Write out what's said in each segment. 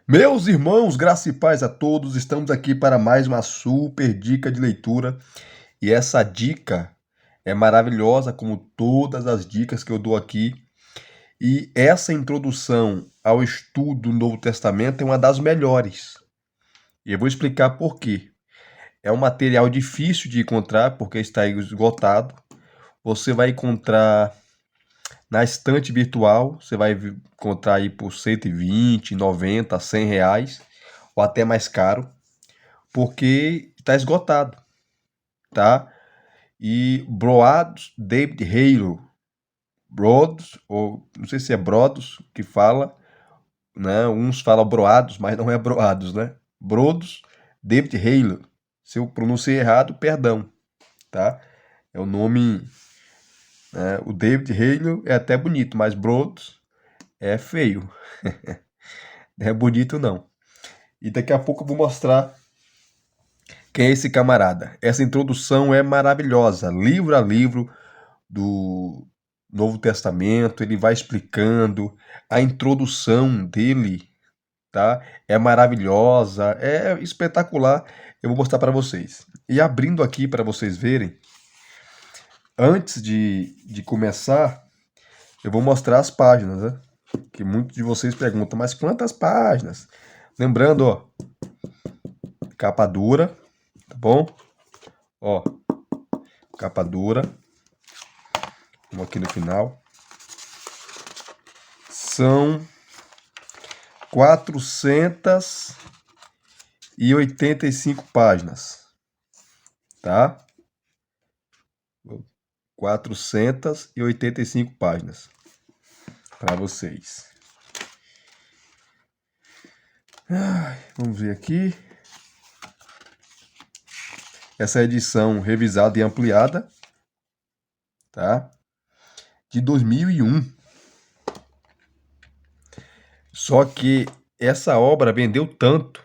Meus irmãos, graça e paz a todos, estamos aqui para mais uma super dica de leitura e essa dica é maravilhosa, como todas as dicas que eu dou aqui. E essa introdução ao estudo do Novo Testamento é uma das melhores. E eu vou explicar por quê. É um material difícil de encontrar porque está esgotado. Você vai encontrar na estante virtual, você vai encontrar aí por 120, 90, 100 reais ou até mais caro, porque está esgotado, tá? E Broados, David Hale, Broads, ou não sei se é Broados que fala, né? Uns falam Broados, mas não é Broados, né? Broados, David Hale. Se eu pronunciei errado, perdão, tá? É o nome, né? O David Hale é até bonito, mas Broads é feio. Não é bonito não. E daqui a pouco eu vou mostrar quem é esse camarada. Essa introdução é maravilhosa, livro a livro do Novo Testamento, ele vai explicando, a introdução dele, tá? É maravilhosa, é espetacular. Eu vou mostrar para vocês. E abrindo aqui para vocês verem, antes de começar, eu vou mostrar as páginas, né? Que muitos de vocês perguntam, mas quantas páginas? Lembrando, ó, capa dura, tá bom? Ó, capa dura. Vamos aqui no final. São 485 páginas, tá? 485 páginas para vocês. Vamos ver aqui. Essa é a edição revisada e ampliada, tá? De 2001. Só que essa obra vendeu tanto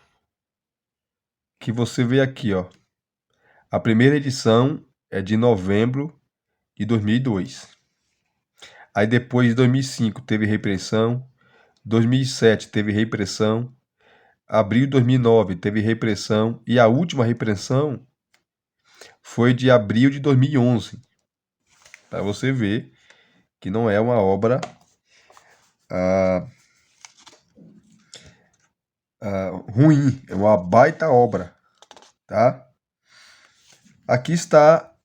que você vê aqui, ó. A primeira edição é de novembro de 2002. Aí depois de 2005 teve repressão, 2007 teve repressão, abril de 2009 teve repressão e a última repressão foi de abril de 2011. Para você ver que não é uma obra ruim, é uma baita obra, tá? Aqui está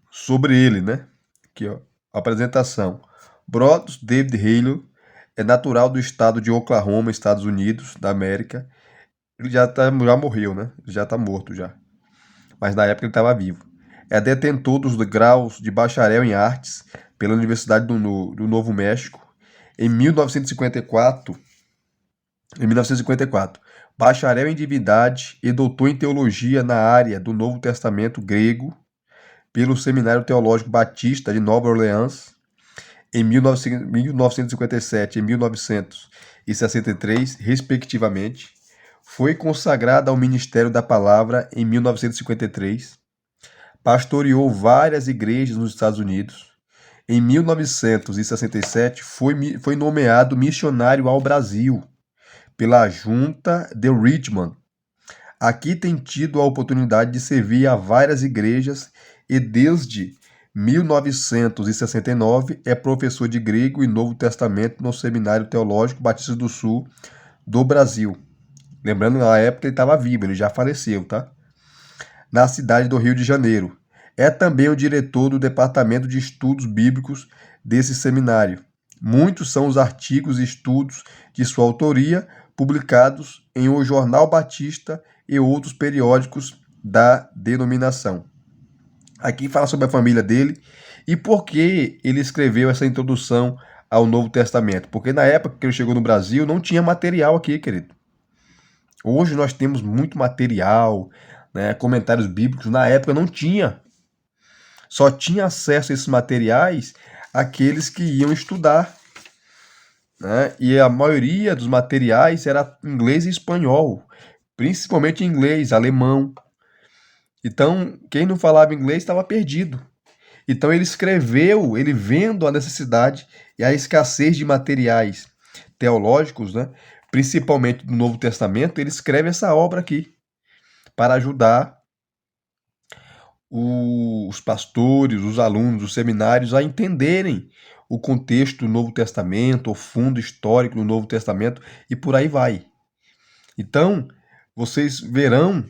sobre ele, né? Aqui, ó, a apresentação. Brodus David Hale é natural do estado de Oklahoma, Estados Unidos da América. Ele já morreu, né? Ele já está morto já. Mas na época ele estava vivo. É detentor dos graus de bacharel em artes pela Universidade do Novo México. Em 1954, bacharel em divindade e doutor em teologia na área do Novo Testamento grego pelo Seminário Teológico Batista de Nova Orleans. Em 1957 e 1963, respectivamente. Foi consagrado ao Ministério da Palavra em 1953. Pastoreou várias igrejas nos Estados Unidos. Em 1967, foi nomeado missionário ao Brasil pela Junta de Richmond. Aqui tem tido a oportunidade de servir a várias igrejas e desde 1969 é professor de grego e Novo Testamento no Seminário Teológico Batista do Sul do Brasil. Lembrando, na época ele estava vivo, ele já faleceu, tá? Na cidade do Rio de Janeiro. É também o diretor do Departamento de Estudos Bíblicos desse seminário. Muitos são os artigos e estudos de sua autoria, publicados em O Jornal Batista e outros periódicos da denominação. Aqui fala sobre a família dele e por que ele escreveu essa introdução ao Novo Testamento. Porque na época que ele chegou no Brasil não tinha material aqui, querido. Hoje nós temos muito material, né, comentários bíblicos. Na época não tinha. Só tinha acesso a esses materiais aqueles que iam estudar, né? E a maioria dos materiais era inglês e espanhol, principalmente inglês, alemão. Então, quem não falava inglês estava perdido. Então ele escreveu, ele vendo a necessidade e a escassez de materiais teológicos, né, principalmente do Novo Testamento, ele escreve essa obra aqui para ajudar os pastores, os alunos, os seminários a entenderem o contexto do Novo Testamento, o fundo histórico do Novo Testamento e por aí vai. Então, vocês verão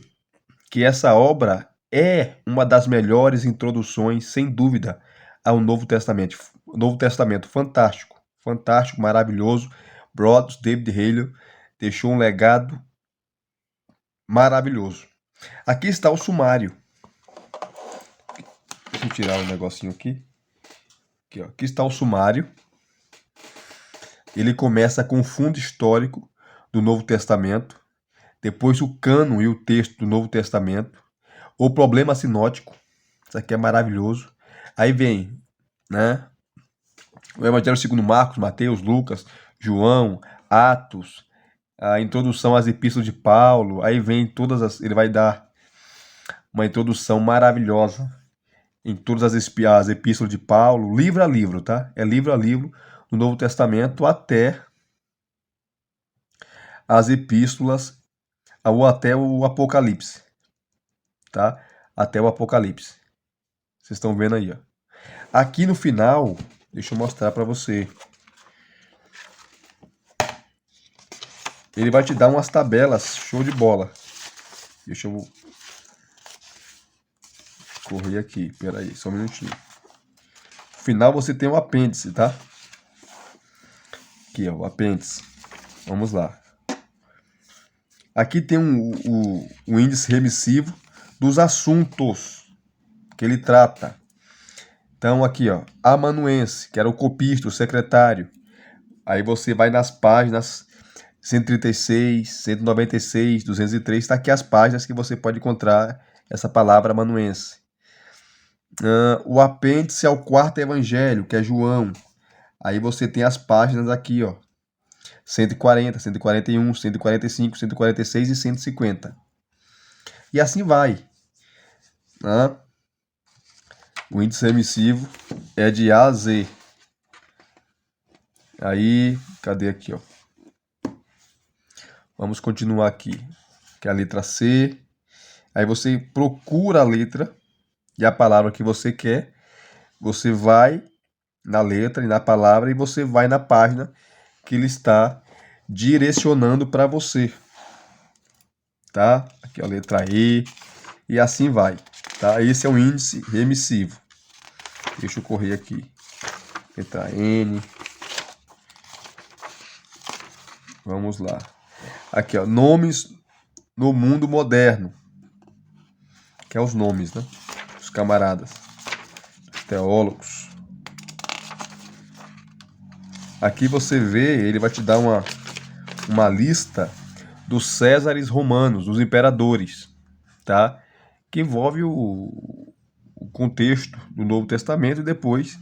que essa obra é uma das melhores introduções, sem dúvida, ao Novo Testamento. Novo Testamento fantástico, fantástico, maravilhoso. Brothers, David Haley deixou um legado maravilhoso. Aqui está o sumário. Deixa eu tirar um negocinho aqui. Aqui, ó. Aqui está o sumário. Ele começa com o fundo histórico do Novo Testamento, depois o cânon e o texto do Novo Testamento, o problema sinótico, isso aqui é maravilhoso. Aí vem, né, o Evangelho segundo Marcos, Mateus, Lucas, João, Atos, a introdução às epístolas de Paulo, aí vem ele vai dar uma introdução maravilhosa em todas as epístolas de Paulo, livro a livro, tá? É livro a livro do Novo Testamento até as epístolas, ou até o Apocalipse, tá? Até o Apocalipse. Vocês estão vendo aí, ó. Aqui no final, deixa eu mostrar para você. Ele vai te dar umas tabelas, show de bola. Deixa eu correr aqui, pera aí, só um minutinho. No final você tem um apêndice, tá? Aqui, ó, o apêndice. Vamos lá. Aqui tem o índice remissivo dos assuntos que ele trata. Então aqui, ó, amanuense, que era o copista, o secretário. Aí você vai nas páginas 136, 196, 203, está aqui as páginas que você pode encontrar essa palavra amanuense. O apêndice ao quarto evangelho, que é João. Aí você tem as páginas aqui, ó. 140, 141, 145, 146 e 150. E assim vai. Né? O índice remissivo é de A a Z. Aí, cadê aqui, ó? Vamos continuar aqui. Que é a letra C. Aí você procura a letra e a palavra que você quer. Você vai na letra e na palavra e você vai na página que ele está direcionando para você. Tá? Aqui a letra E. E assim vai. Tá? Esse é o índice remissivo. Deixa eu correr aqui. Letra N. Vamos lá. Aqui, ó. Nomes no mundo moderno. Que é os nomes, né? Os camaradas. Os teólogos. Aqui você vê, ele vai te dar uma lista dos Césares romanos, dos imperadores, tá? Que envolve o contexto do Novo Testamento e depois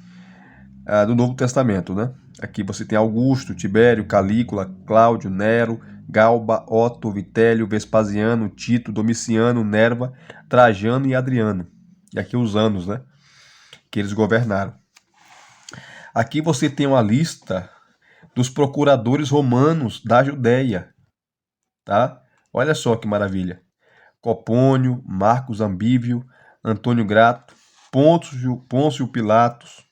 do Novo Testamento, né? Aqui você tem Augusto, Tibério, Calígula, Cláudio, Nero, Galba, Otto, Vitélio, Vespasiano, Tito, Domiciano, Nerva, Trajano e Adriano. E aqui os anos, né? Que eles governaram. Aqui você tem uma lista dos procuradores romanos da Judéia, tá? Olha só que maravilha. Copônio, Marcos Ambívio, Antônio Grato, Pôncio Pilatos.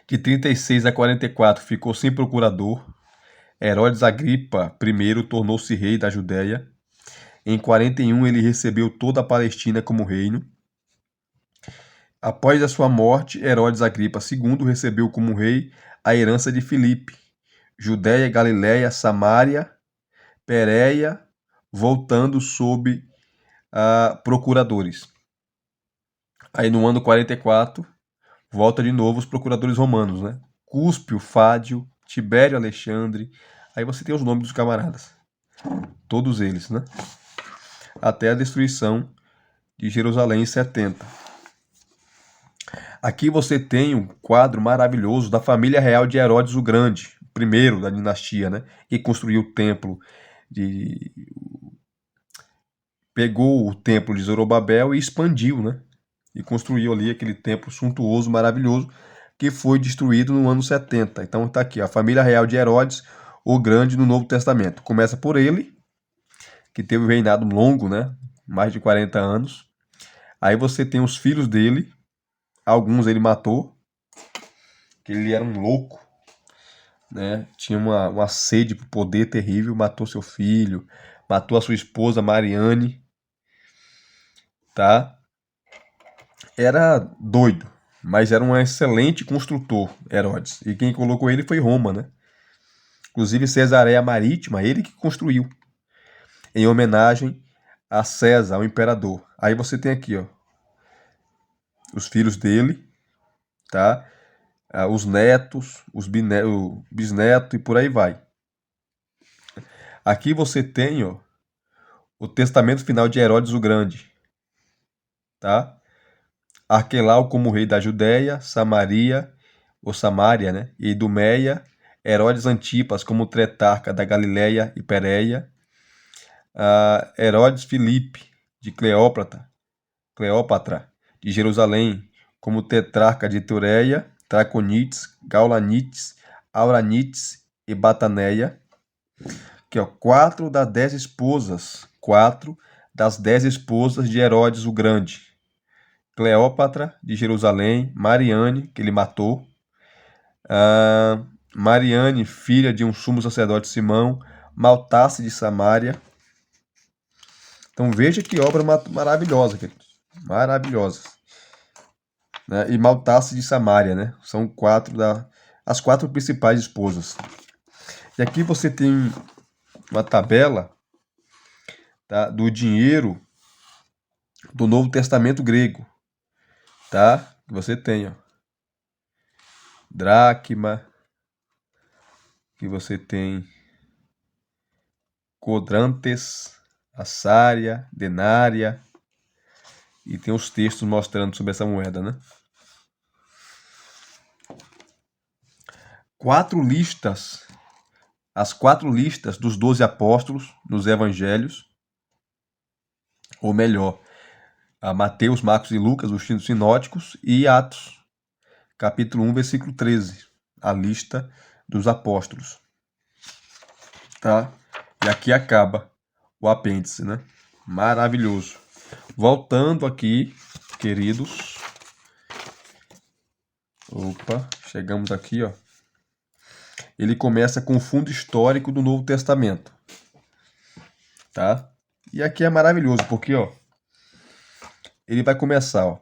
De 36 a 44 ficou sem procurador. Herodes Agripa I tornou-se rei da Judéia. Em 41 ele recebeu toda a Palestina como reino. Após a sua morte, Herodes Agripa II recebeu como rei a herança de Filipe, Judéia, Galiléia, Samária, Pérea, voltando sob procuradores. Aí no ano 44, volta de novo os procuradores romanos, né? Cúspio, Fádio, Tibério Alexandre. Aí você tem os nomes dos camaradas. Todos eles, né? Até a destruição de Jerusalém em 70. Aqui você tem um quadro maravilhoso da família real de Herodes o Grande, primeiro da dinastia, né? Que construiu o templo pegou o templo de Zorobabel e expandiu, né? E construiu ali aquele templo suntuoso, maravilhoso, que foi destruído no ano 70. Então está aqui, a família real de Herodes, o Grande no Novo Testamento. Começa por ele, que teve um reinado longo, né? Mais de 40 anos. Aí você tem os filhos dele, alguns ele matou, que ele era um louco, né? Tinha uma sede por poder terrível, matou seu filho, matou a sua esposa Mariane, tá? Era doido, mas era um excelente construtor, Herodes. E quem colocou ele foi Roma, né? Inclusive Cesareia Marítima, ele que construiu, em homenagem a César, o imperador. Aí você tem aqui, ó, os filhos dele, tá? Os netos, o bisneto e por aí vai. Aqui você tem, ó, o testamento final de Herodes o Grande, tá? Arquelau como rei da Judéia, Samaria, ou Samária, né? E Idumeia, Herodes Antipas como tretarca da Galileia e Pérea, Herodes Filipe de Cleópatra de Jerusalém como tetrarca de Tureia, Traconites, Gaulanites, Auranites e Bataneia, que ó, 4 das 10 esposas de Herodes o Grande. Cleópatra de Jerusalém, Mariane, que ele matou, Mariane, filha de um sumo sacerdote Simão, Maltace de Samaria. Então veja que obra maravilhosa, queridos. Maravilhosa. Né? E Maltace de Samaria, né? São as 4 principais esposas. E aqui você tem uma tabela, tá, do dinheiro do Novo Testamento grego, tá? Que você tem, ó, dracma, que você tem quadrantes, assária, denária, e tem os textos mostrando sobre essa moeda, né? 4 listas, as 4 listas dos 12 apóstolos nos evangelhos, ou melhor, a Mateus, Marcos e Lucas, os sinóticos, e Atos, capítulo 1, versículo 13, a lista dos apóstolos, tá? E aqui acaba o apêndice, né? Maravilhoso. Voltando aqui, queridos. Opa, chegamos aqui, ó. Ele começa com o fundo histórico do Novo Testamento, tá? E aqui é maravilhoso, porque, ó, ele vai começar, ó,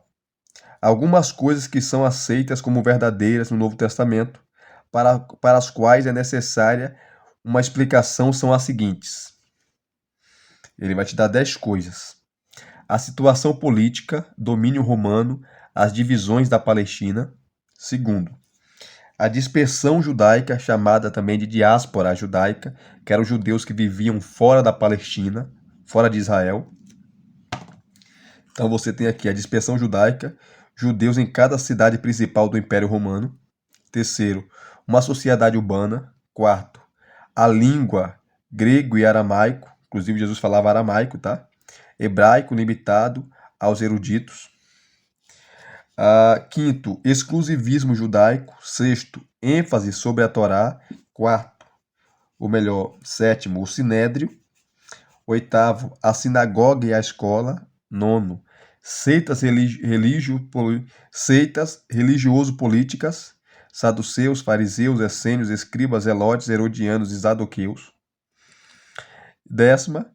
algumas coisas que são aceitas como verdadeiras no Novo Testamento, para as quais é necessária uma explicação, são as seguintes. Ele vai te dar 10 coisas. A situação política, domínio romano, as divisões da Palestina. Segundo, a dispersão judaica, chamada também de diáspora judaica, que eram os judeus que viviam fora da Palestina, fora de Israel. Então você tem aqui a dispersão judaica, judeus em cada cidade principal do Império Romano. Terceiro, uma sociedade urbana. Quarto, a língua grego e aramaico, inclusive Jesus falava aramaico, tá? Hebraico limitado aos eruditos. Quinto, exclusivismo judaico. Sexto, ênfase sobre a Torá. Quarto, ou melhor, sétimo, o sinédrio. Oitavo, a sinagoga e a escola. Nono, seitas religioso-políticas. Saduceus, fariseus, essênios, escribas, zelotes, herodianos e zadoqueus. Décima,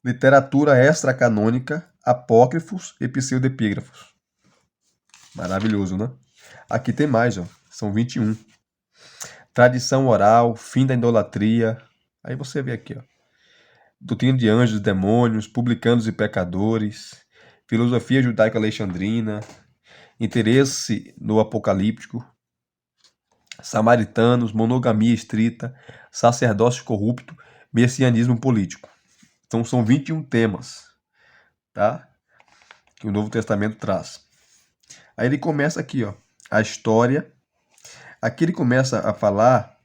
literatura extracanônica, apócrifos e pseudepígrafos. Maravilhoso, né? Aqui tem mais, ó. São 21. Tradição oral, fim da idolatria. Aí você vê aqui, ó. Doutrina de anjos e demônios, publicanos e pecadores, filosofia judaica alexandrina, interesse no apocalíptico, samaritanos, monogamia estrita, sacerdócio corrupto, messianismo político. Então são 21 temas, tá? Que o Novo Testamento traz. Aí ele começa aqui, ó, a história. Aqui ele começa a falar,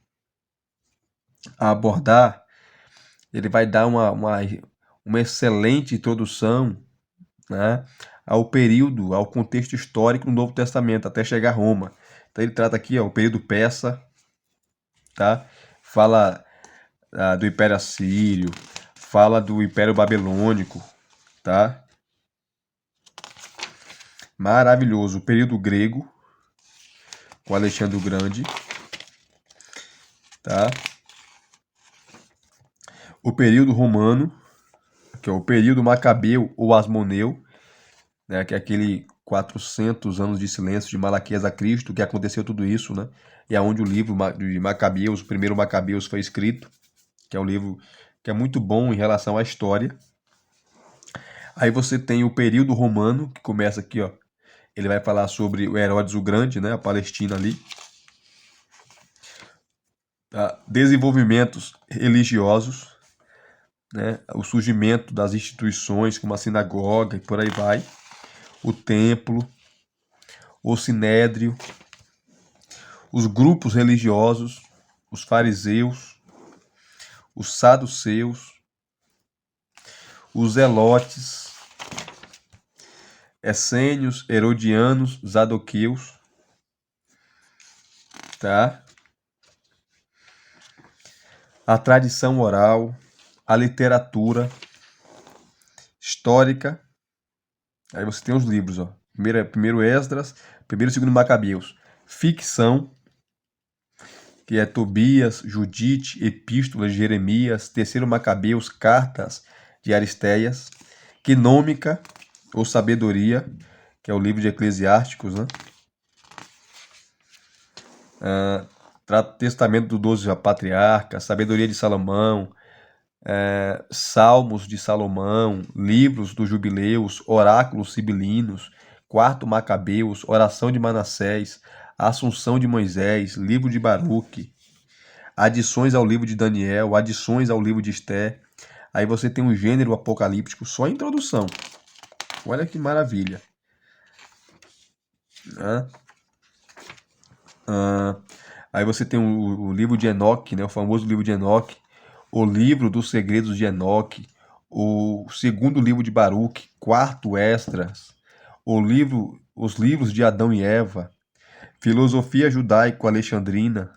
a abordar, ele vai dar uma excelente introdução, né, ao período, ao contexto histórico do Novo Testamento, até chegar a Roma. Então ele trata aqui, ó, o período persa, tá? Fala do Império Assírio, fala do Império Babilônico, tá? Maravilhoso. O período grego, com Alexandre o Grande, tá? O período romano, que é o período macabeu ou asmoneu, né, que é aquele 400 anos de silêncio de Malaquias a Cristo, que aconteceu tudo isso, né? E é onde o livro de Macabeus, o primeiro Macabeus, foi escrito, que é um livro que é muito bom em relação à história. Aí você tem o período romano, que começa aqui, ó. Ele vai falar sobre o Herodes o Grande, né, a Palestina ali. Tá? Desenvolvimentos religiosos, né, o surgimento das instituições, como a sinagoga e por aí vai. O templo, o sinédrio, os grupos religiosos, os fariseus, os saduceus, os zelotes, essênios, herodianos, zadoqueus, tá? A tradição oral, a literatura histórica. Aí você tem os livros, ó. Primeiro Esdras, primeiro e segundo Macabeus. Ficção, que é Tobias, Judite, Epístolas, Jeremias, terceiro Macabeus, Cartas de Aristeias. Quinômica, ou Sabedoria, que é o livro de Eclesiásticos, né? Testamento dos 12 Patriarcas, Sabedoria de Salomão, Salmos de Salomão, livros dos Jubileus, Oráculos Sibilinos, quarto Macabeus, Oração de Manassés, Assunção de Moisés, livro de Baruque, adições ao livro de Daniel, adições ao livro de Esté. Aí você tem um gênero apocalíptico, só a introdução. Olha que maravilha. Né? Aí você tem o livro de Enoque, né? O famoso livro de Enoque, o livro dos segredos de Enoque, o segundo livro de Baruque, quarto Esdras, os livros de Adão e Eva, filosofia judaico-alexandrina,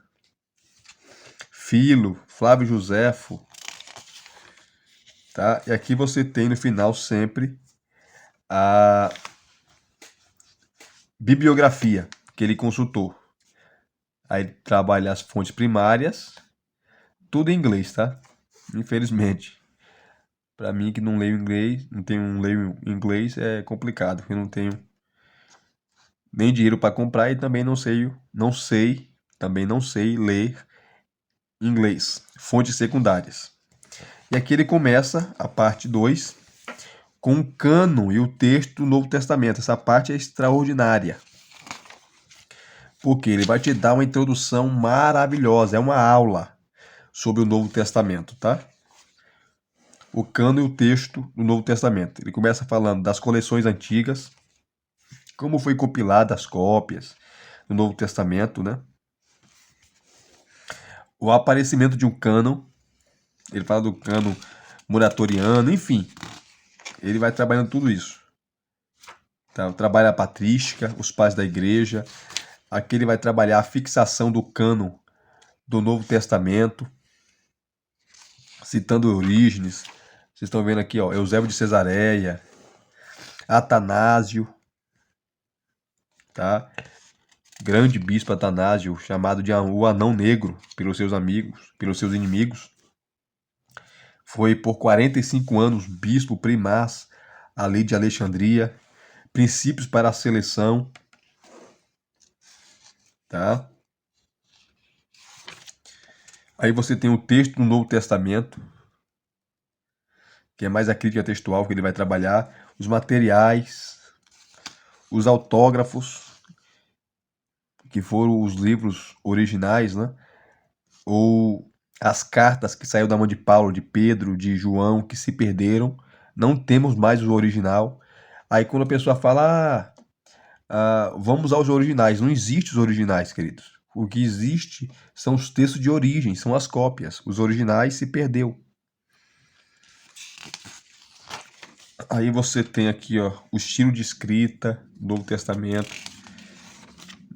Filo, Flávio Joséfo, tá? E aqui você tem no final sempre a bibliografia que ele consultou. Aí ele trabalha as fontes primárias, tudo em inglês, tá? Infelizmente. Para mim que não leio inglês, não leio inglês, é complicado, porque eu não tenho nem dinheiro para comprar e também também não sei ler inglês, fontes secundárias. E aqui ele começa a parte 2 com o cânon e o texto do Novo Testamento. Essa parte é extraordinária. Porque ele vai te dar uma introdução maravilhosa, é uma aula sobre o Novo Testamento, tá? O cânon e o texto do Novo Testamento. Ele começa falando das coleções antigas, como foi compilada as cópias do Novo Testamento, né? O aparecimento de um cânon, ele fala do cânon muratoriano, enfim, ele vai trabalhando tudo isso. Tá? Trabalha a patrística, os pais da igreja, aqui ele vai trabalhar a fixação do cânon do Novo Testamento, citando Orígenes. Vocês estão vendo aqui, ó, Eusébio de Cesareia, Atanásio, tá? Grande bispo Atanásio, chamado de o Anão Negro pelos seus amigos, pelos seus inimigos. Foi por 45 anos bispo primaz ali de Alexandria. Princípios para a seleção, tá? Aí você tem o texto do Novo Testamento, que é mais a crítica textual que ele vai trabalhar, os materiais, os autógrafos, que foram os livros originais, né? Ou as cartas que saíram da mão de Paulo, de Pedro, de João, que se perderam. Não temos mais o original. Aí quando a pessoa fala, vamos aos originais, não existe os originais, queridos. O que existe são os textos de origem, são as cópias. Os originais se perdeu. Aí você tem aqui, ó, o estilo de escrita do Novo Testamento,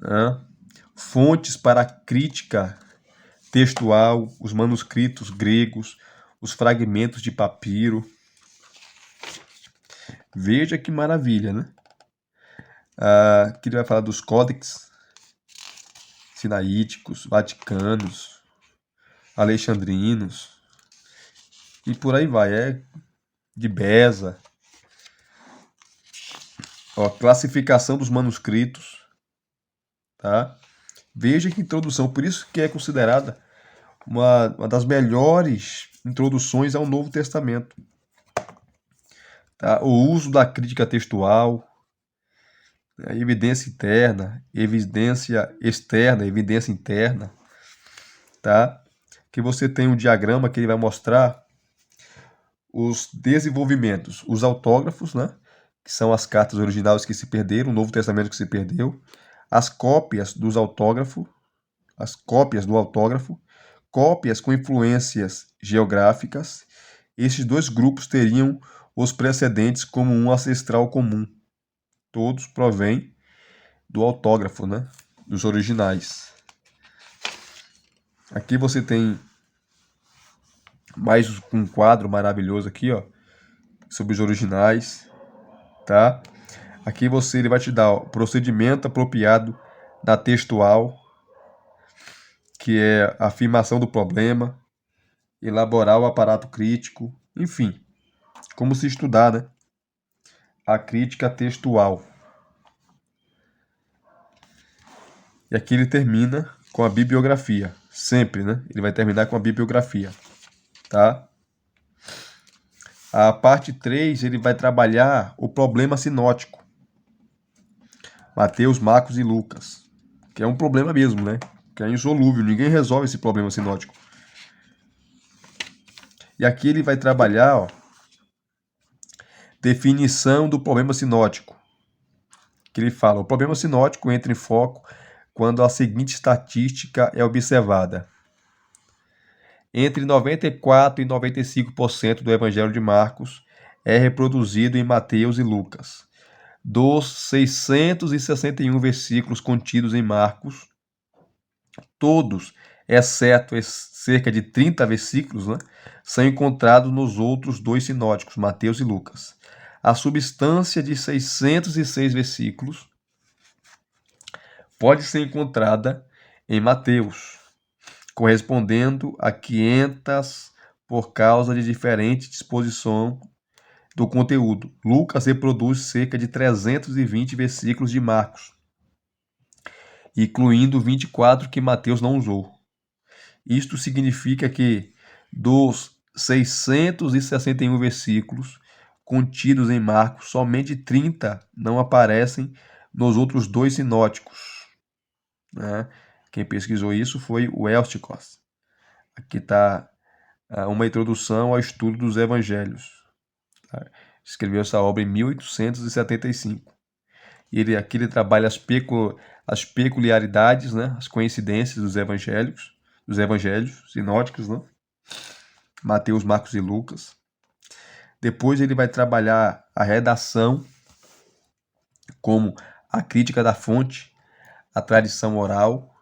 né? Fontes para a crítica textual, os manuscritos gregos, os fragmentos de papiro. Veja que maravilha, né? Aqui ele vai falar dos códex sinaíticos, vaticanos, alexandrinos e por aí vai. É de Beza. Ó, classificação dos manuscritos, tá? Veja que introdução, por isso que é considerada uma das melhores introduções ao Novo Testamento. Tá? O uso da crítica textual, a evidência interna, evidência externa, evidência interna, tá? Que você tem um diagrama que ele vai mostrar os desenvolvimentos, os autógrafos, né? Que são as cartas originais que se perderam, o Novo Testamento que se perdeu, as cópias dos autógrafos, as cópias do autógrafo, cópias com influências geográficas. Esses dois grupos teriam os precedentes como um ancestral comum. Todos provêm do autógrafo, né? Dos originais. Aqui você tem mais um quadro maravilhoso aqui, ó, sobre os originais, tá? Aqui ele vai te dar o procedimento apropriado da textual, que é a afirmação do problema, elaborar o aparato crítico, enfim, como se estudar, né? A crítica textual. E aqui ele termina com a bibliografia, sempre, né? Ele vai terminar com a bibliografia, tá? A parte 3, ele vai trabalhar o problema sinótico. Mateus, Marcos e Lucas. Que é um problema mesmo, né? Que é insolúvel. Ninguém resolve esse problema sinótico. E aqui ele vai trabalhar, ó, definição do problema sinótico. Que ele fala, o problema sinótico entra em foco quando a seguinte estatística é observada. Entre 94% e 95% do Evangelho de Marcos é reproduzido em Mateus e Lucas. Dos 661 versículos contidos em Marcos, todos, exceto cerca de 30 versículos, né, são encontrados nos outros dois sinóticos, Mateus e Lucas. A substância de 606 versículos pode ser encontrada em Mateus, correspondendo a 500 por causa de diferente disposição do conteúdo. Lucas reproduz cerca de 320 versículos de Marcos, incluindo 24 que Mateus não usou. Isto significa que dos 661 versículos contidos em Marcos, somente 30 não aparecem nos outros dois sinóticos, né? Quem pesquisou isso foi o Elstikos. Aqui está uma introdução ao estudo dos evangelhos. Tá? Escreveu essa obra em 1875. Aqui ele trabalha as peculiaridades, né? As coincidências dos evangelhos sinóticos, né? Mateus, Marcos e Lucas. Depois ele vai trabalhar a redação, como a crítica da fonte, a tradição oral,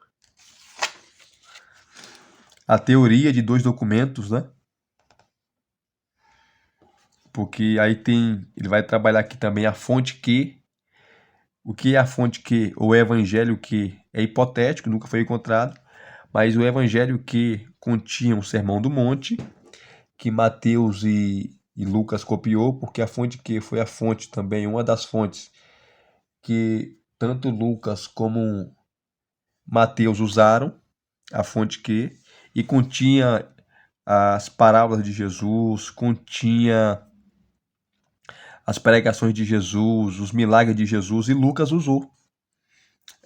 a teoria de dois documentos, né? Porque aí ele vai trabalhar aqui também a fonte que. O que é a fonte que, ou o evangelho que, é hipotético, nunca foi encontrado, mas o evangelho que continha o Sermão do Monte, que Mateus e Lucas copiou, porque a fonte que foi a fonte também, uma das fontes que tanto Lucas como Mateus usaram, a fonte que, e continha as parábolas de Jesus, continha as pregações de Jesus, os milagres de Jesus, e Lucas usou.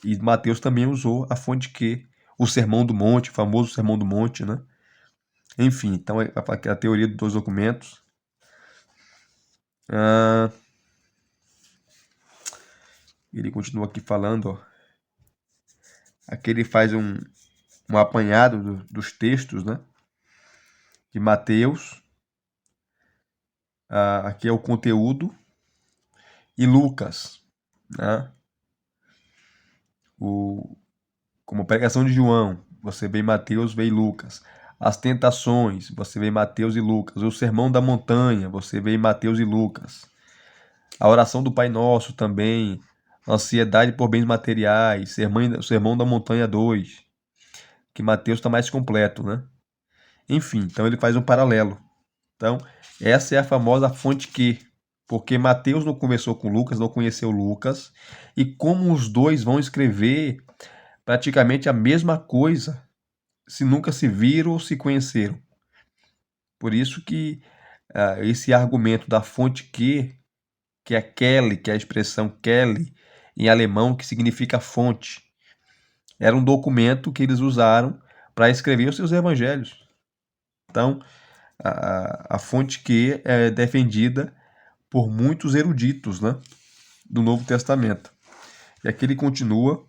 E Mateus também usou a fonte que, o Sermão do Monte, o famoso Sermão do Monte, né? Enfim, então a teoria dos dois documentos. Ele continua aqui falando, ó. Aqui ele faz um apanhado dos textos, né? De Mateus. Aqui é o conteúdo. E Lucas, né? Como pregação de João, você vê em Mateus, vê em Lucas. As tentações, você vê em Mateus e Lucas. O sermão da montanha, você vê em Mateus e Lucas. A oração do Pai Nosso também. Ansiedade por bens materiais. Sermão da montanha 2. Que Mateus está mais completo, né? Enfim, então ele faz um paralelo. Então, essa é a famosa fonte Q. Porque Mateus não conversou com Lucas, não conheceu Lucas. E como os dois vão escrever praticamente a mesma coisa, se nunca se viram ou se conheceram. Por isso que esse argumento da fonte Q, que é Quelle, que é a expressão Quelle em alemão, que significa fonte, era um documento que eles usaram para escrever os seus evangelhos. Então, a fonte Q é defendida por muitos eruditos, né, do Novo Testamento. E aqui ele continua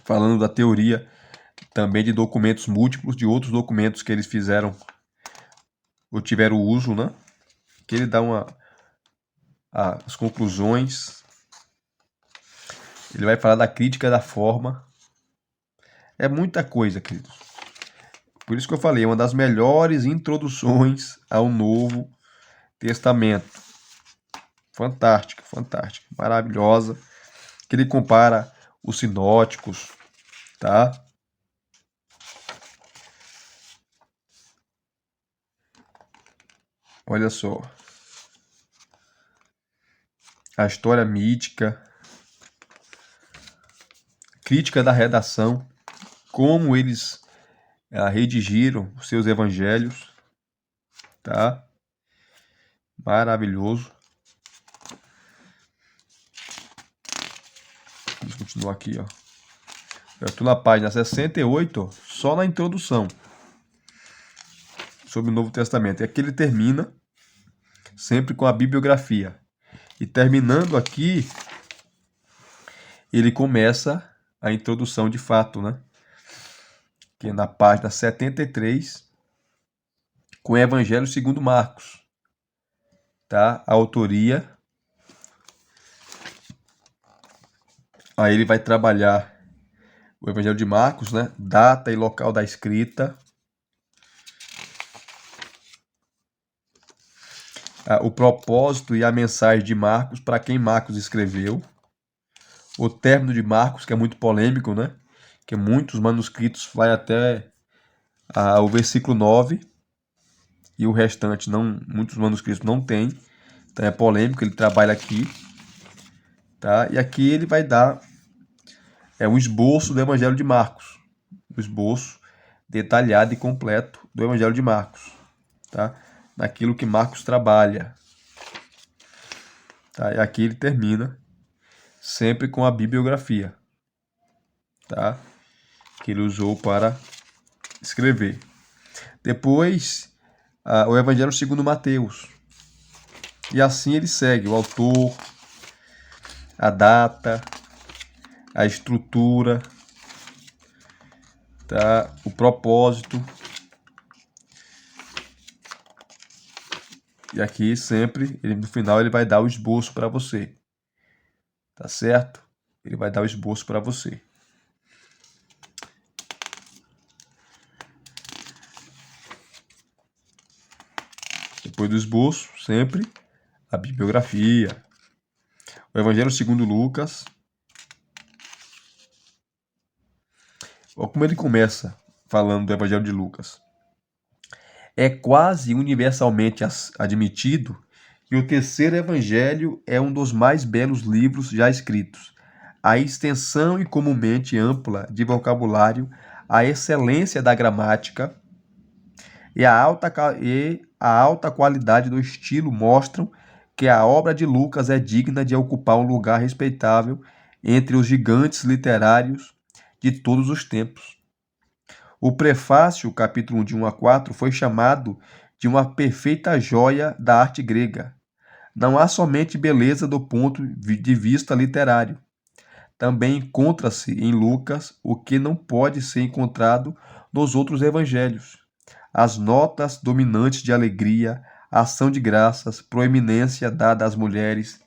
falando da teoria também de documentos múltiplos, de outros documentos que eles fizeram ou tiveram uso, né? Que ele dá as conclusões. Ele vai falar da crítica da forma. É muita coisa, queridos. Por isso que eu falei, é uma das melhores introduções ao Novo Testamento. Fantástica, fantástica, maravilhosa. Que ele compara os sinóticos, tá? Olha só. A história mítica, crítica da redação, como eles redigiram os seus evangelhos, tá? Maravilhoso. Vamos continuar aqui, ó. Eu estou na página 68, ó, só na introdução sobre o Novo Testamento. E aqui ele termina sempre com a bibliografia. E terminando aqui, ele começa a introdução de fato, né? Que é na página 73, com o Evangelho segundo Marcos, tá? A autoria. Aí ele vai trabalhar o Evangelho de Marcos, né? Data e local da escrita. O propósito e a mensagem de Marcos, para quem Marcos escreveu. O término de Marcos, que é muito polêmico, né? Que muitos manuscritos vai até o versículo 9 e o restante não, muitos manuscritos não tem. Então é polêmico, ele trabalha aqui, tá? E aqui ele vai dar um esboço do Evangelho de Marcos, um esboço detalhado e completo do Evangelho de Marcos, tá? Naquilo que Marcos trabalha, tá? E aqui ele termina sempre com a bibliografia, tá? Que ele usou para escrever. Depois, o Evangelho segundo Mateus. E assim ele segue o autor, a data, a estrutura, tá? O propósito. E aqui sempre, no final, ele vai dar o esboço para você. Tá certo? Ele vai dar o esboço para você. Depois do esboço, sempre a bibliografia. O Evangelho segundo Lucas. Olha como ele começa falando do Evangelho de Lucas. É quase universalmente admitido que o terceiro Evangelho é um dos mais belos livros já escritos. A extensão e comumente ampla de vocabulário, a excelência da gramática e a alta qualidade do estilo mostram que a obra de Lucas é digna de ocupar um lugar respeitável entre os gigantes literários de todos os tempos. O prefácio, capítulo 1, de 1 a 4, foi chamado de uma perfeita joia da arte grega. Não há somente beleza do ponto de vista literário. Também encontra-se em Lucas o que não pode ser encontrado nos outros evangelhos. As notas dominantes de alegria, ação de graças, proeminência dada às mulheres,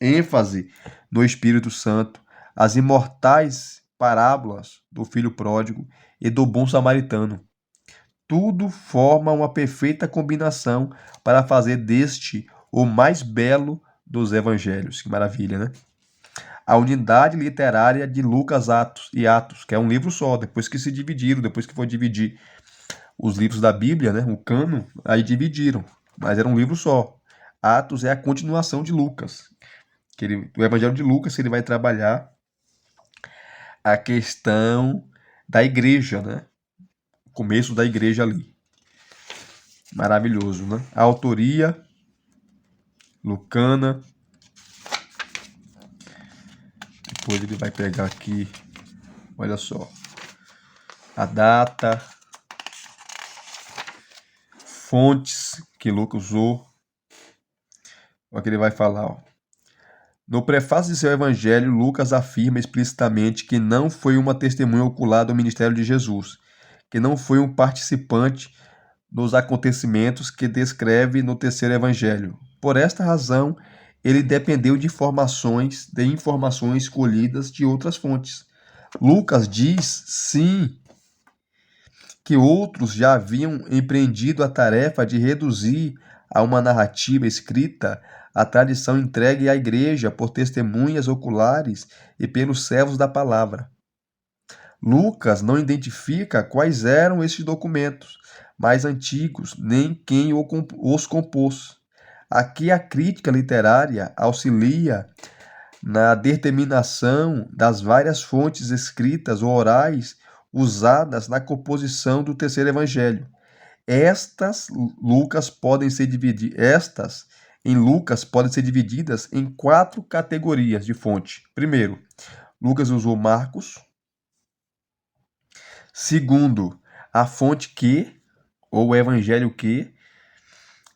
ênfase no Espírito Santo, as imortais parábolas do filho pródigo e do bom samaritano. Tudo forma uma perfeita combinação para fazer deste o mais belo dos evangelhos. Que maravilha, né? A unidade literária de Lucas Atos, que é um livro só, depois que se dividiram, depois que foi dividir os livros da Bíblia, né, o cânon, aí dividiram, mas era um livro só. Atos é a continuação de Lucas. O Evangelho de Lucas ele vai trabalhar a questão da igreja, né? O começo da igreja ali. Maravilhoso, né? A autoria lucana. Depois ele vai pegar aqui, olha só, a data, fontes que Lucas usou. Olha o que ele vai falar, ó. No prefácio de seu evangelho, Lucas afirma explicitamente que não foi uma testemunha ocular do ministério de Jesus, que não foi um participante nos acontecimentos que descreve no terceiro evangelho. Por esta razão, ele dependeu de informações colhidas de outras fontes. Lucas diz, sim, que outros já haviam empreendido a tarefa de reduzir a uma narrativa escrita a tradição entregue à igreja por testemunhas oculares e pelos servos da palavra. Lucas não identifica quais eram esses documentos mais antigos, nem quem os compôs. Aqui a crítica literária auxilia na determinação das várias fontes escritas ou orais usadas na composição do terceiro evangelho. Estas em Lucas podem ser divididas em 4 categorias de fonte. Primeiro, Lucas usou Marcos. Segundo, a fonte que, ou o evangelho que,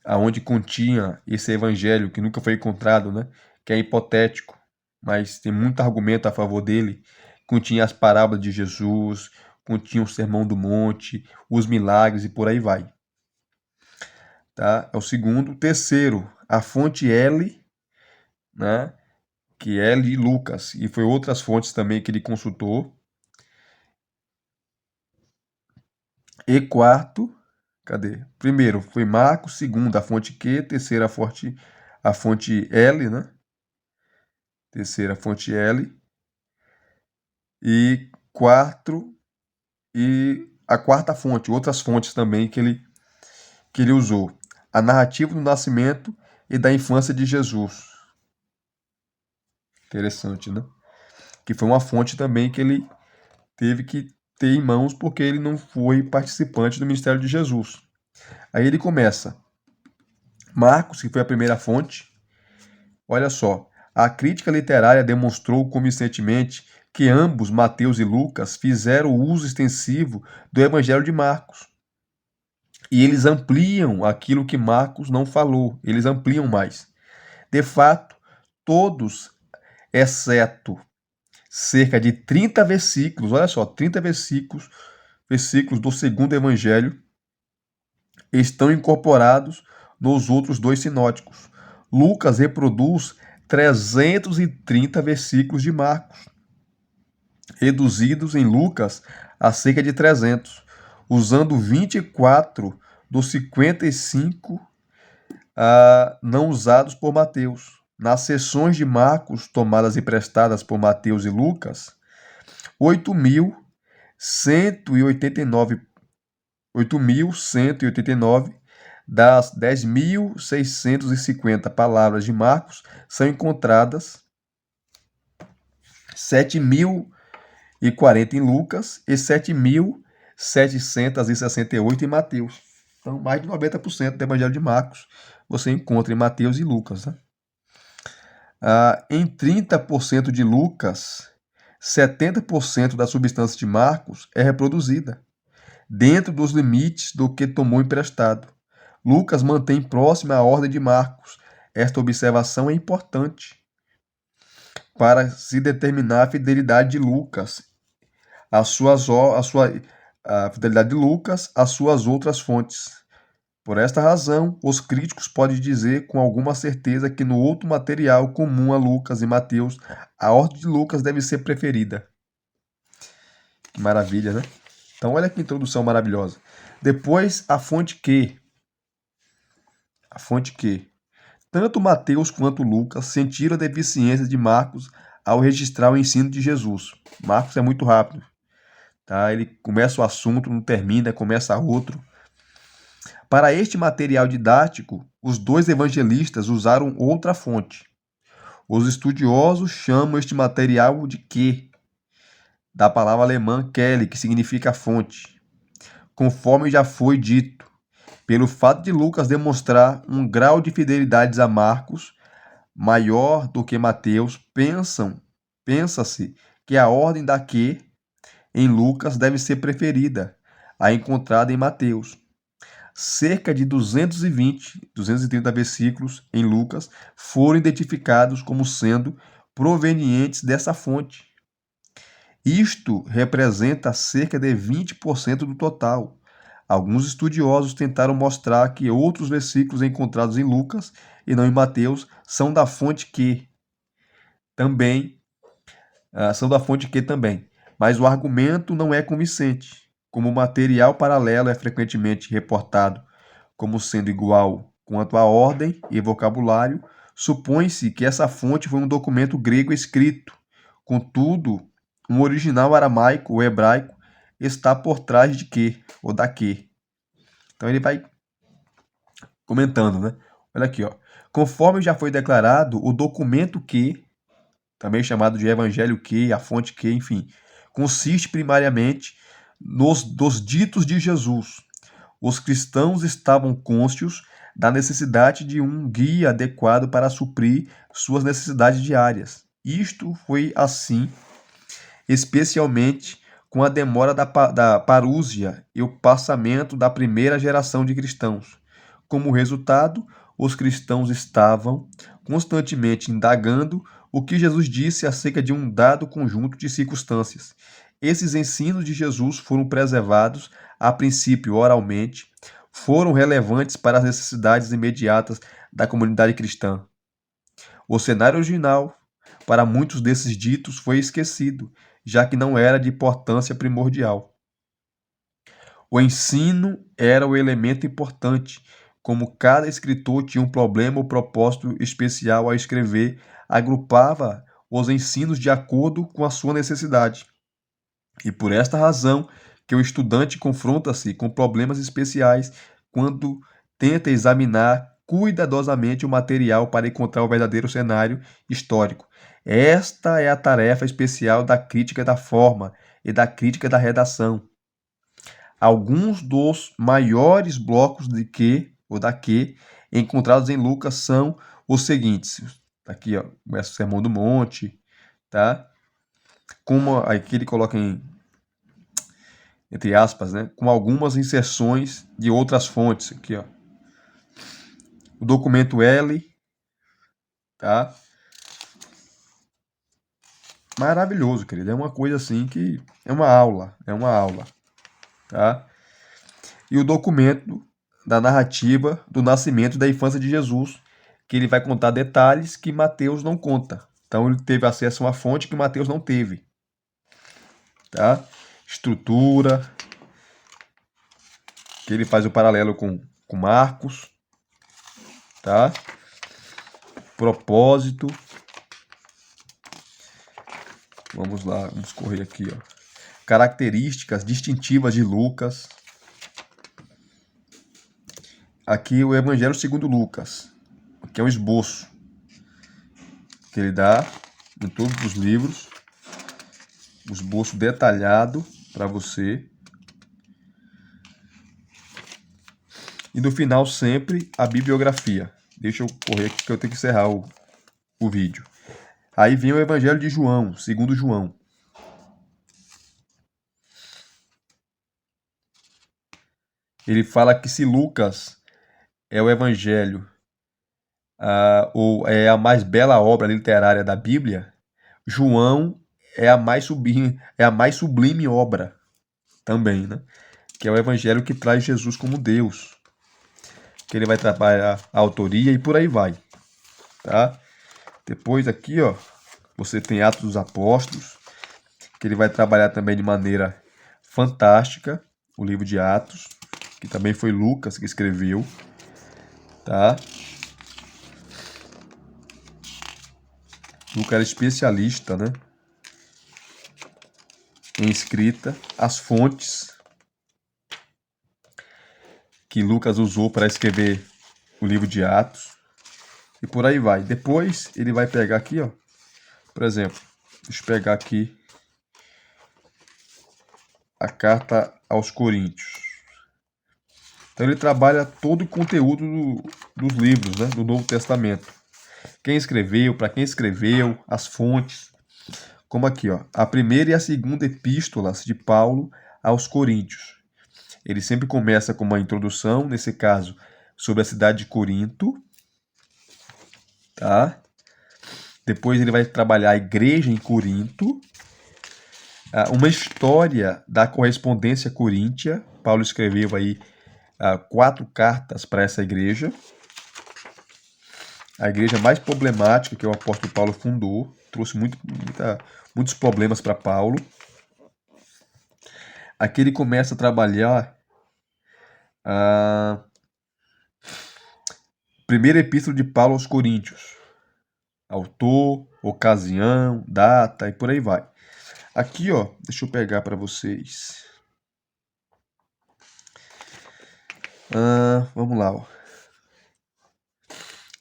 aonde continha esse evangelho que nunca foi encontrado, né? Que é hipotético, mas tem muito argumento a favor dele. Continha as parábolas de Jesus, continha o Sermão do Monte, os milagres e por aí vai. Tá? É o segundo. Terceiro, a fonte L, né? Que é de Lucas, e foi outras fontes também que ele consultou. E quarto, cadê? Primeiro foi Marcos, segundo a fonte Q, terceira a fonte L, né? Terceira fonte L. E a quarta fonte, outras fontes também que ele usou. A narrativa do nascimento e da infância de Jesus. Interessante, né? Que foi uma fonte também que ele teve que ter em mãos porque ele não foi participante do ministério de Jesus. Aí ele começa. Marcos, que foi a primeira fonte. Olha só. A crítica literária demonstrou convincentemente que ambos, Mateus e Lucas, fizeram uso extensivo do Evangelho de Marcos. E eles ampliam aquilo que Marcos não falou. Eles ampliam mais. De fato, todos, exceto cerca de 30 versículos, olha só, 30 versículos do segundo evangelho, estão incorporados nos outros 2 sinóticos. Lucas reproduz 330 versículos de Marcos, reduzidos em Lucas a cerca de 300, usando 24 dos 55 não usados por Mateus. Nas seções de Marcos tomadas emprestadas por Mateus e Lucas, 8.189 das 10.650 palavras de Marcos são encontradas, 7.040 em Lucas e 7.768 em Mateus. Então, mais de 90% do Evangelho de Marcos você encontra em Mateus e Lucas, né? Em 30% de Lucas, 70% da substância de Marcos é reproduzida, dentro dos limites do que tomou emprestado. Lucas mantém próxima a ordem de Marcos. Esta observação é importante para se determinar a fidelidade de Lucas, a fidelidade de Lucas às suas outras fontes. Por esta razão, os críticos podem dizer com alguma certeza que no outro material comum a Lucas e Mateus, a ordem de Lucas deve ser preferida. Que maravilha, né? Então olha que introdução maravilhosa. Depois, a fonte que. A fonte que. Tanto Mateus quanto Lucas sentiram a deficiência de Marcos ao registrar o ensino de Jesus. Marcos é muito rápido, tá? Ele começa o assunto, não termina, começa outro. Para este material didático, os dois evangelistas usaram outra fonte. Os estudiosos chamam este material de que? Da palavra alemã Quelle, que significa fonte. Conforme já foi dito, pelo fato de Lucas demonstrar um grau de fidelidade a Marcos maior do que Mateus, pensa-se que a ordem da que em Lucas deve ser preferida à encontrada em Mateus. Cerca de 230 versículos em Lucas foram identificados como sendo provenientes dessa fonte. Isto representa cerca de 20% do total. Alguns estudiosos tentaram mostrar que outros versículos encontrados em Lucas e não em Mateus são da fonte que também, mas o argumento não é convincente. Como o material paralelo é frequentemente reportado como sendo igual quanto à ordem e vocabulário, supõe-se que essa fonte foi um documento grego escrito. Contudo, um original aramaico ou hebraico está por trás de que ou da que. Então ele vai comentando, né? Olha aqui, ó. Conforme já foi declarado, o documento que, também chamado de evangelho que, a fonte que, enfim, consiste primariamente dos ditos de Jesus. Os cristãos estavam conscientes da necessidade de um guia adequado para suprir suas necessidades diárias. Isto foi assim, especialmente com a demora da parúzia e o passamento da primeira geração de cristãos. Como resultado, os cristãos estavam constantemente indagando o que Jesus disse acerca de um dado conjunto de circunstâncias. Esses ensinos de Jesus foram preservados, a princípio oralmente, foram relevantes para as necessidades imediatas da comunidade cristã. O cenário original, para muitos desses ditos, foi esquecido, já que não era de importância primordial. O ensino era o elemento importante, como cada escritor tinha um problema ou propósito especial ao escrever, agrupava os ensinos de acordo com a sua necessidade. E por esta razão que o estudante confronta-se com problemas especiais quando tenta examinar cuidadosamente o material para encontrar o verdadeiro cenário histórico. Esta é a tarefa especial da crítica da forma e da crítica da redação. Alguns dos maiores blocos de que ou da que encontrados em Lucas são os seguintes. Aqui, ó, o Sermão do Monte, tá? Como aqui ele coloca entre aspas, né, com algumas inserções de outras fontes aqui, ó. O documento L, tá? Maravilhoso, querido. É uma coisa assim que é uma aula, tá? E o documento da narrativa do nascimento e da infância de Jesus, que ele vai contar detalhes que Mateus não conta. Então ele teve acesso a uma fonte que Mateus não teve, tá? Estrutura, que ele faz o paralelo com Marcos, tá? Propósito. Vamos lá, vamos correr aqui, ó. Características distintivas de Lucas. Aqui o Evangelho segundo Lucas, que é um esboço que ele dá em todos os livros, um esboço detalhado para você. E no final sempre a bibliografia. Deixa eu correr aqui que eu tenho que encerrar o vídeo. Aí vem o Evangelho de João, segundo João. Ele fala que se Lucas é o Evangelho ou é a mais bela obra literária da Bíblia, João é a mais sublime obra também, né? Que é o Evangelho que traz Jesus como Deus. Que ele vai trabalhar a autoria e por aí vai, tá? Depois aqui, ó, você tem Atos dos Apóstolos, que ele vai trabalhar também de maneira fantástica, o livro de Atos, que também foi Lucas que escreveu, tá? Lucas era especialista, né, em escrita, as fontes que Lucas usou para escrever o livro de Atos, e por aí vai. Depois ele vai pegar aqui, ó, por exemplo, deixa eu pegar aqui a carta aos Coríntios. Então ele trabalha todo o conteúdo dos livros, né, do Novo Testamento. Quem escreveu, para quem escreveu, as fontes. Como aqui, ó, a primeira e a segunda epístolas de Paulo aos Coríntios. Ele sempre começa com uma introdução, nesse caso, sobre a cidade de Corinto, tá? Depois ele vai trabalhar a igreja em Corinto, uma história da correspondência coríntia. Paulo escreveu aí 4 cartas para essa igreja. A igreja mais problemática que o apóstolo Paulo fundou, trouxe muitos problemas para Paulo. Aqui ele começa a trabalhar a primeira epístola de Paulo aos Coríntios. Autor, ocasião, data e por aí vai. Aqui, ó, deixa eu pegar para vocês. Vamos lá, ó.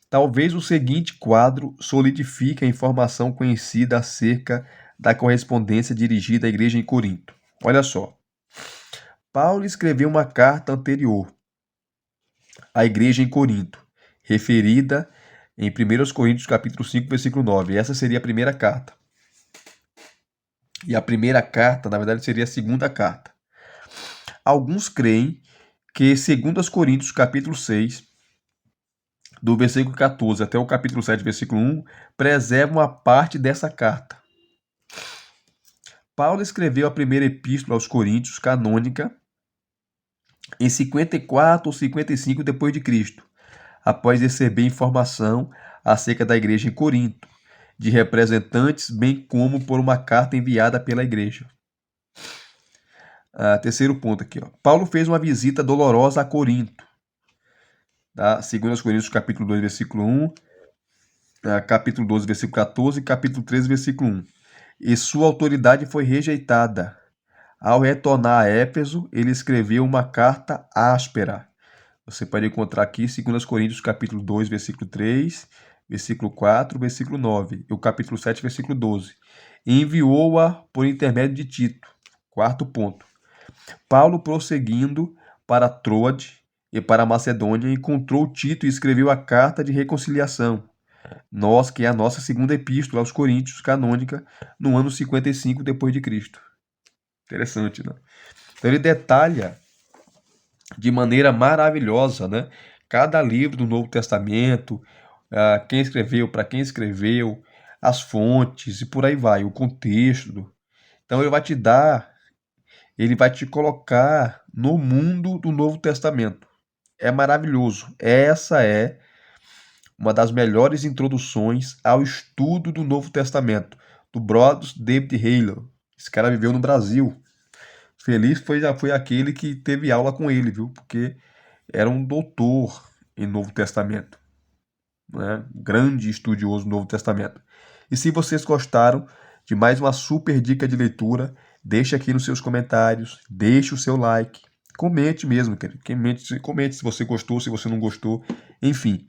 Talvez o seguinte quadro solidifique a informação conhecida acerca da correspondência dirigida à igreja em Corinto. Olha só. Paulo escreveu uma carta anterior à igreja em Corinto, referida em 1 Coríntios capítulo 5, versículo 9. Essa seria a primeira carta. E a primeira carta, na verdade, seria a segunda carta. Alguns creem que 2 Coríntios capítulo 6, do versículo 14 até o capítulo 7, versículo 1, preservam a parte dessa carta. Paulo escreveu a primeira epístola aos Coríntios, canônica, em 54 ou 55 depois de Cristo, após receber informação acerca da igreja em Corinto, de representantes, bem como por uma carta enviada pela igreja. Terceiro ponto aqui, ó. Paulo fez uma visita dolorosa a Corinto. Tá? 2 Coríntios capítulo 2, versículo 1, capítulo 12, versículo 14 e capítulo 13, versículo 1. E sua autoridade foi rejeitada. Ao retornar a Éfeso, ele escreveu uma carta áspera. Você pode encontrar aqui 2 Coríntios capítulo 2, versículo 3, versículo 4, versículo 9, e o capítulo 7, versículo 12. E enviou-a por intermédio de Tito. Quarto ponto. Paulo, prosseguindo para Troade e para Macedônia, encontrou Tito e escreveu a carta de reconciliação. Que é a nossa segunda epístola aos Coríntios, canônica, no ano 55 depois de Cristo. Interessante, né? Então ele detalha de maneira maravilhosa, né? Cada livro do Novo Testamento, quem escreveu, para quem escreveu, as fontes e por aí vai, o contexto. Então ele vai te colocar no mundo do Novo Testamento. É maravilhoso. Essa é uma das melhores introduções ao estudo do Novo Testamento, do Brodus David Hale. Esse cara viveu no Brasil. Feliz foi aquele que teve aula com ele, viu? Porque era um doutor em Novo Testamento, né? Grande estudioso do Novo Testamento. E se vocês gostaram de mais uma super dica de leitura, deixe aqui nos seus comentários, deixe o seu like, comente mesmo, querido. Comente se você gostou, se você não gostou, enfim.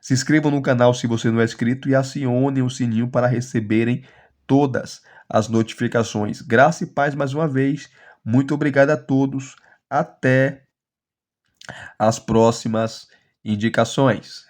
Se inscrevam no canal se você não é inscrito e acionem o sininho para receberem todas as notificações. Graça e paz mais uma vez. Muito obrigado a todos. Até as próximas indicações.